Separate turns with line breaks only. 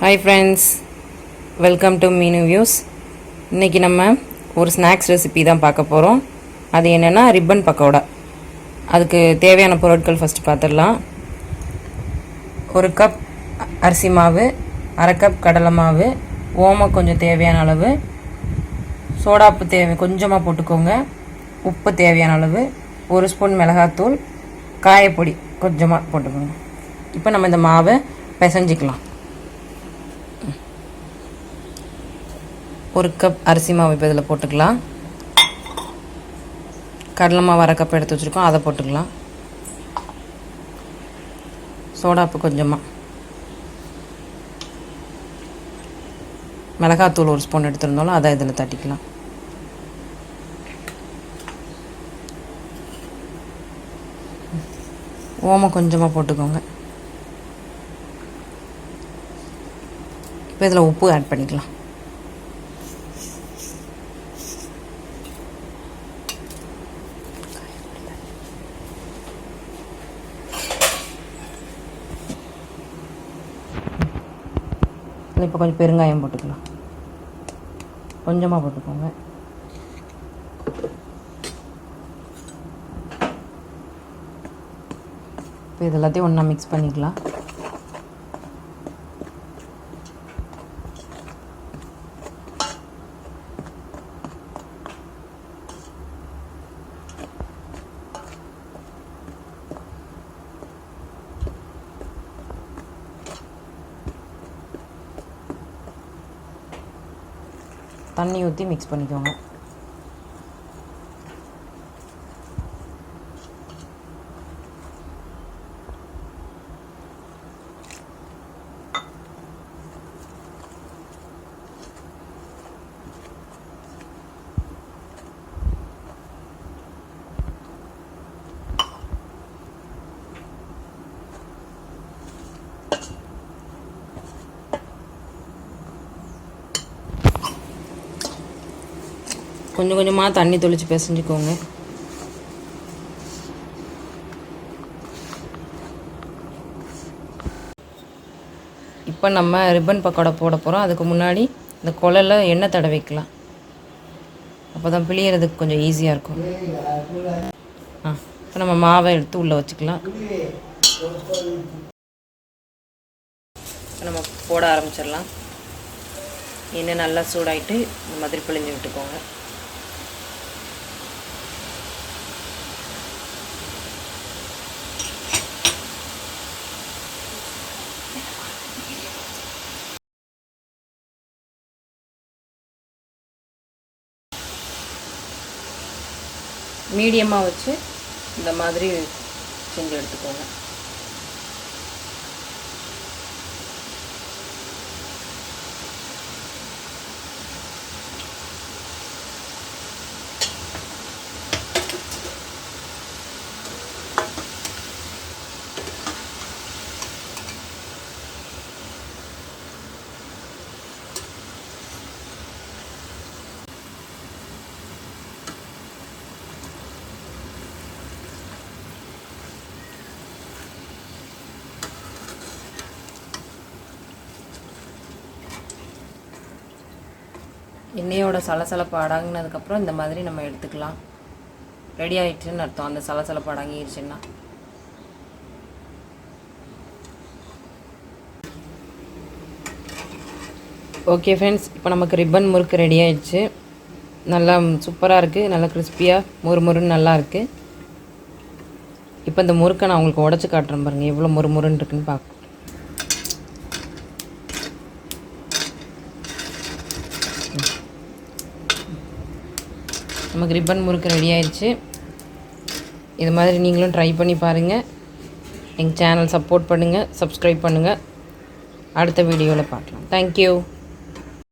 Hi friends, welcome to Meenu Views. இன்னைக்கு நம்ம ஒரு ஸ்நாக்ஸ் ரெசிபி தான் பார்க்க போகிறோம். அது என்னென்னா ரிப்பன் பக்கோடா. அதுக்கு தேவையான பொருட்கள் ஃபஸ்ட்டு பார்த்துடலாம். ஒரு கப் அரிசி மாவு, அரை கப் கடலை மாவு, ஓமம் கொஞ்சம் தேவையான அளவு, சோடாப்பு கொஞ்சமாக போட்டுக்கோங்க, உப்பு தேவையான அளவு, ஒரு ஸ்பூன் மிளகாத்தூள், காயப்பொடி கொஞ்சமாக போட்டுக்கோங்க. இப்போ நம்ம இந்த மாவை பிசைஞ்சிக்கலாம். ஒரு கப் அரிசி மாவு இப்போ இதில் போட்டுக்கலாம். கடலை மாவு அரை கப் எடுத்து வச்சுருக்கோம், அதை போட்டுக்கலாம். சோடாப்பு கொஞ்சமாக, மிளகாத்தூள் ஒரு ஸ்பூன் எடுத்துருந்தாலும் அதை இதில் தட்டிக்கலாம். ஓமம் கொஞ்சமாக போட்டுக்கோங்க. இப்போ இதில் உப்பு ஆட் பண்ணிக்கலாம். இப்போ கொஞ்சம் பெருங்காயம் போட்டுக்கலாம், கொஞ்சமாக போட்டுக்கோங்க. இப்போ இது எல்லாத்தையும் ஒன்றா மிக்ஸ் பண்ணிக்கலாம். தண்ணி ஊற்றி மிக்ஸ் பண்ணிக்கோங்க. கொஞ்சம் கொஞ்சமாக தண்ணி தெளித்து பிசைஞ்சிக்கோங்க. இப்போ நம்ம ரிப்பன் பக்கோடா போட போகிறோம். அதுக்கு முன்னாடி இந்த குழல்ல எண்ணெய் தடவிக்கலாம். அப்போ தான் பிழியறதுக்கு கொஞ்சம் ஈஸியாக இருக்கும். இப்போ நம்ம மாவை எடுத்து உள்ளே வச்சுக்கலாம். நம்ம போட ஆரம்பிச்சிடலாம். எண்ணெய் நல்லா சூடாயிட்டு இந்த மாதிரி பிழிஞ்சு விட்டுக்கோங்க. மீடியமாக வச்சு இந்த மாதிரி செஞ்சு எடுத்துக்கோங்க. எண்ணெயோட சலசலப்பு அடங்கினதுக்கப்புறம் இந்த மாதிரி நம்ம எடுத்துக்கலாம். ரெடி ஆகிடுச்சுன்னு அர்த்தம். அந்த சலசலப்பு அடங்கிடுச்சுன்னா ஓகே ஃப்ரெண்ட்ஸ், இப்போ நமக்கு ரிப்பன் முறுக்கு ரெடி ஆகிடுச்சு. நல்லா சூப்பராக இருக்குது, நல்லா கிறிஸ்பியாக முறுமுறுன்னு நல்லா இருக்குது. இப்போ இந்த முறுக்கை நான் உங்களுக்கு உடச்சி காட்டுறேன் பாருங்கள், எவ்வளோ முறுமுறுன்னு இருக்குன்னு பார்க்க. நமக்கு ரிப்பன் முறுக்கு ரெடி ஆயிடுச்சு. இது மாதிரி நீங்களும் ட்ரை பண்ணி பாருங்கள். எங்கள் சேனல் சப்போர்ட் பண்ணுங்கள், சப்ஸ்கிரைப் பண்ணுங்கள். அடுத்த வீடியோவில் பார்க்கலாம். தேங்க்யூ.